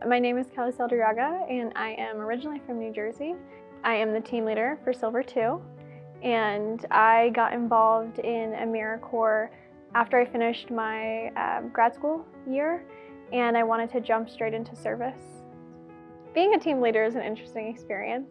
My name is Kelly Saldariaga, and I am originally from New Jersey. I am the team leader for Silver 2, and I got involved in AmeriCorps after I finished my grad school year, and I wanted to jump straight into service. Being a team leader is an interesting experience,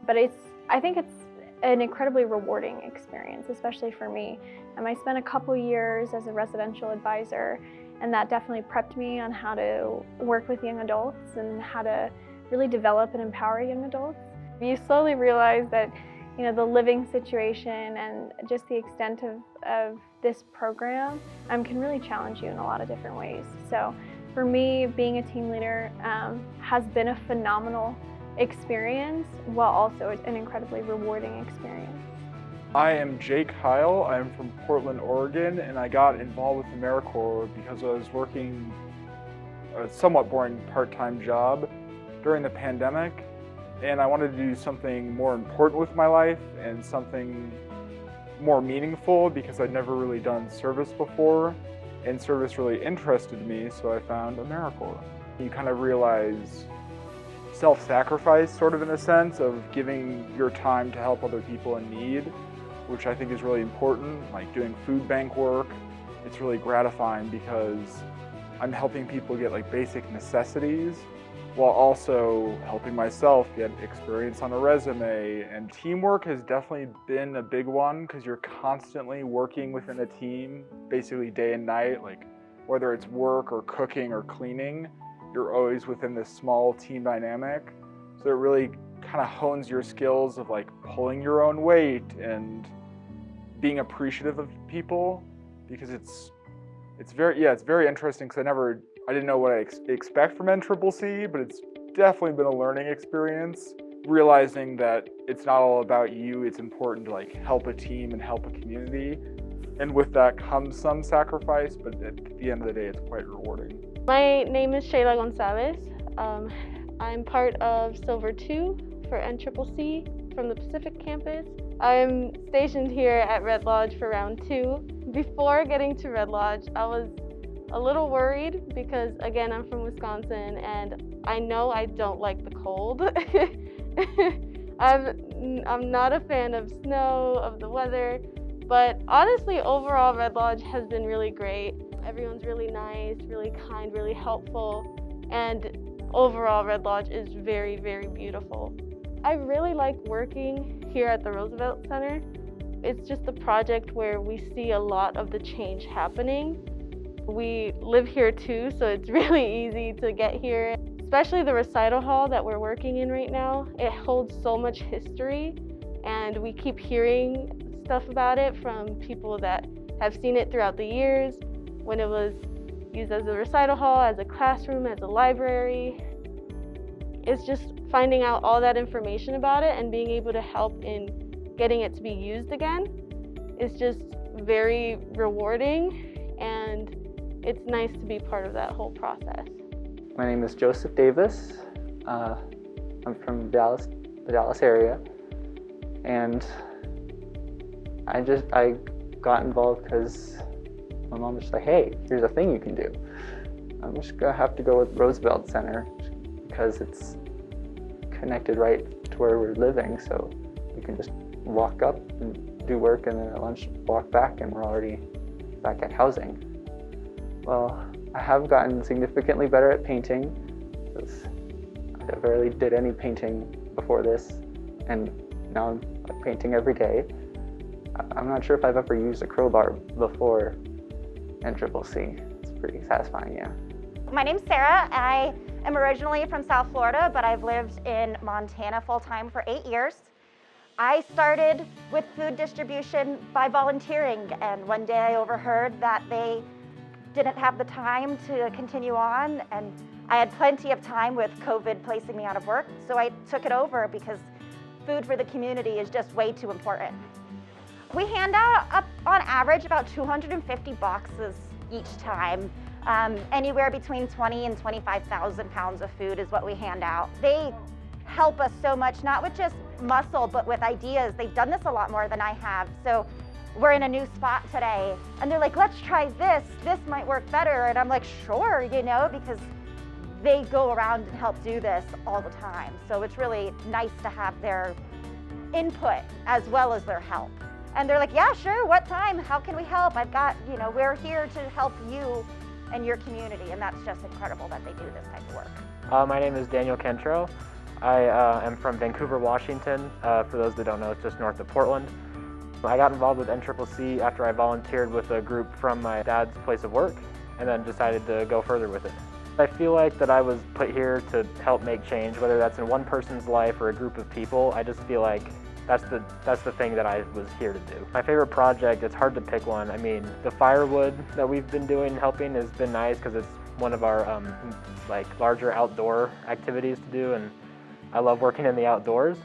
but I think it's an incredibly rewarding experience, especially for me. I spent a couple years as a residential advisor, and that definitely prepped me on how to work with young adults and how to really develop and empower young adults. You slowly realize that the living situation and just the extent of this program can really challenge you in a lot of different ways. So for me, being a team leader has been a phenomenal experience, while also an incredibly rewarding experience. I am Jake Heil. I'm from Portland, Oregon, and I got involved with AmeriCorps because I was working a somewhat boring part-time job during the pandemic, and I wanted to do something more important with my life and something more meaningful because I'd never really done service before, and service really interested me, so I found AmeriCorps. You kind of realize self-sacrifice, sort of in a sense, of giving your time to help other people in need, which I think is really important. Like doing food bank work, it's really gratifying because I'm helping people get like basic necessities while also helping myself get experience on a resume. And teamwork has definitely been a big one because you're constantly working within a team, basically day and night, like whether it's work or cooking or cleaning, you're always within this small team dynamic. So it really kind of hones your skills of like pulling your own weight and being appreciative of people, because it's very interesting because I didn't know what I expect from NCCC, but it's definitely been a learning experience, realizing that it's not all about you. It's important to like help a team and help a community, and with that comes some sacrifice, but at the end of the day it's quite rewarding. My name is Shayla Gonzalez. I'm part of Silver 2 for NCCC from the Pacific campus. I'm stationed here at Red Lodge for round 2. Before getting to Red Lodge, I was a little worried because, again, I'm from Wisconsin and I know I don't like the cold. I'm not a fan of snow, of the weather, but honestly, overall, Red Lodge has been really great. Everyone's really nice, really kind, really helpful, and overall, Red Lodge is very, very beautiful. I really like working here at the Roosevelt Center. It's just a project where we see a lot of the change happening. We live here too, so it's really easy to get here. Especially the recital hall that we're working in right now. It holds so much history, and we keep hearing stuff about it from people that have seen it throughout the years, when it was used as a recital hall, as a classroom, as a library. It's just finding out all that information about it and being able to help in getting it to be used again is just very rewarding, and it's nice to be part of that whole process. My name is Joseph Davis. I'm from Dallas, the Dallas area, and I got involved because my mom was just like, hey, here's a thing you can do. I'm just gonna have to go with Roosevelt Center because it's connected right to where we're living, so we can just walk up and do work, and then at lunch walk back, and we're already back at housing. Well, I have gotten significantly better at painting because I barely did any painting before this, and now I'm painting every day. I'm not sure if I've ever used a crowbar before NCCC. It's pretty satisfying, yeah. My name's Sarah. I am originally from South Florida, but I've lived in Montana full-time for 8 years. I started with food distribution by volunteering, and one day I overheard that they didn't have the time to continue on, and I had plenty of time with COVID placing me out of work, so I took it over because food for the community is just way too important. We hand out, on average, about 250 boxes each time. Anywhere between 20 and 25,000 pounds of food is what we hand out. They help us so much, not with just muscle, but with ideas. They've done this a lot more than I have. So we're in a new spot today, and they're like, let's try this. This might work better. And I'm like, sure, because they go around and help do this all the time. So it's really nice to have their input as well as their help. And they're like, yeah, sure, what time? How can we help? I've got, we're here to help you and your community. And that's just incredible that they do this type of work. My name is Daniel Cantrell. I am from Vancouver, Washington. For those that don't know, it's just north of Portland. I got involved with NCCC after I volunteered with a group from my dad's place of work and then decided to go further with it. I feel like that I was put here to help make change, whether that's in one person's life or a group of people. I just feel like that's the thing that I was here to do. My favorite project, it's hard to pick one. I mean, the firewood that we've been doing, helping, has been nice because it's one of our larger outdoor activities to do, and I love working in the outdoors.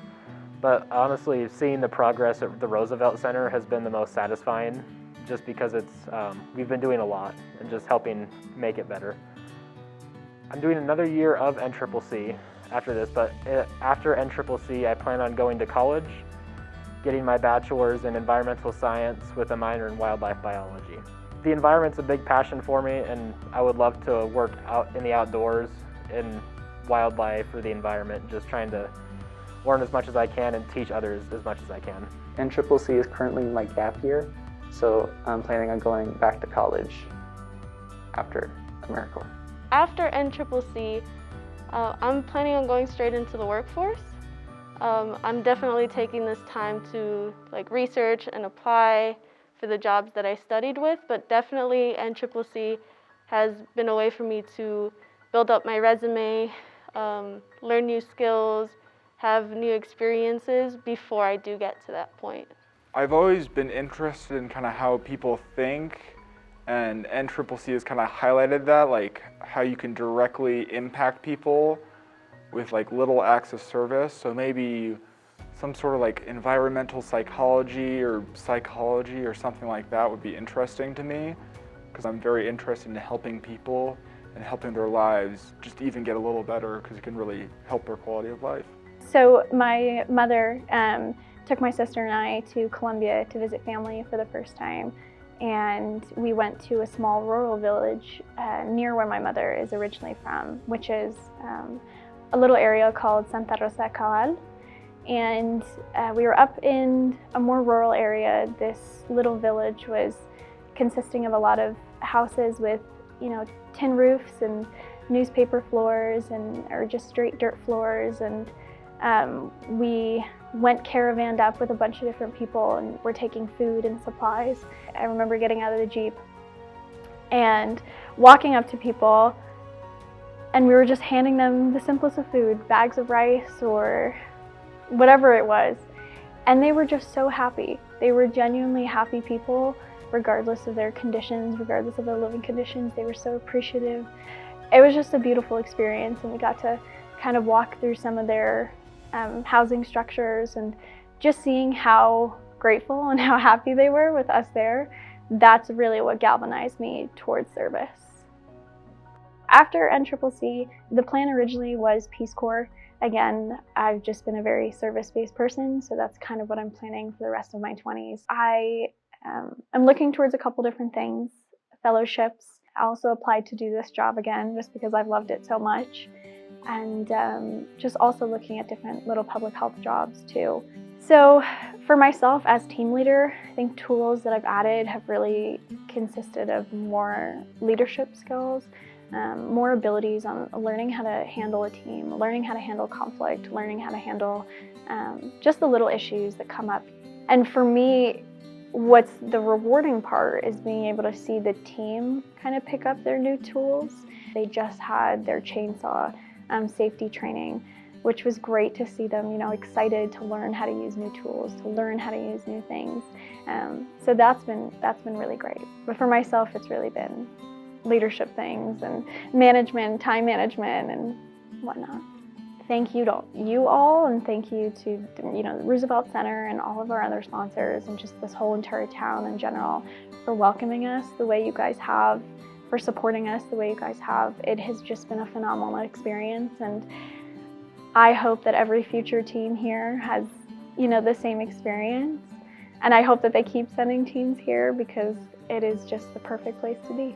But honestly, seeing the progress at the Roosevelt Center has been the most satisfying, just because we've been doing a lot and just helping make it better. I'm doing another year of NCCC after this, but after NCCC, I plan on going to college, getting my bachelor's in environmental science with a minor in wildlife biology. The environment's a big passion for me, and I would love to work out in the outdoors, in wildlife or the environment, just trying to learn as much as I can and teach others as much as I can. NCCC is currently my gap year, so I'm planning on going back to college after AmeriCorps. After NCCC, I'm planning on going straight into the workforce. I'm definitely taking this time to research and apply for the jobs that I studied with, but definitely NCCC has been a way for me to build up my resume, learn new skills, have new experiences before I do get to that point. I've always been interested in kind of how people think, and NCCC has kind of highlighted that, like how you can directly impact people with little acts of service. So maybe some sort of environmental psychology or something like that would be interesting to me, because I'm very interested in helping people and helping their lives just even get a little better, because it can really help their quality of life. So my mother took my sister and I to Colombia to visit family for the first time, and we went to a small rural village near where my mother is originally from, which is a little area called Santa Rosa Cabal. And we were up in a more rural area. This little village was consisting of a lot of houses with, tin roofs and newspaper floors or just straight dirt floors. And we went caravanned up with a bunch of different people, and we're taking food and supplies. I remember getting out of the Jeep and walking up to people, and we were just handing them the simplest of food, bags of rice or whatever it was. And they were just so happy. They were genuinely happy people, regardless of their conditions, regardless of their living conditions. They were so appreciative. It was just a beautiful experience, and we got to kind of walk through some of their housing structures, and just seeing how grateful and how happy they were with us there. That's really what galvanized me towards service. After NCCC, the plan originally was Peace Corps. Again, I've just been a very service-based person, so that's kind of what I'm planning for the rest of my 20s. I'm looking towards a couple different things, fellowships. I also applied to do this job again just because I've loved it so much. And just also looking at different little public health jobs too. So for myself as team leader, I think tools that I've added have really consisted of more leadership skills, more abilities on learning how to handle a team, learning how to handle conflict, learning how to handle just the little issues that come up. And for me, what's the rewarding part is being able to see the team kind of pick up their new tools. They just had their chainsaw safety training, which was great to see them, excited to learn how to use new tools, to learn how to use new things. So that's been really great. But for myself, it's really been leadership things and management, time management, and whatnot. Thank you to you all, and thank you to the Roosevelt Center and all of our other sponsors, and just this whole entire town in general, for welcoming us the way you guys have, for supporting us the way you guys have. It has just been a phenomenal experience, and I hope that every future team here has, the same experience. And I hope that they keep sending teams here, because it is just the perfect place to be.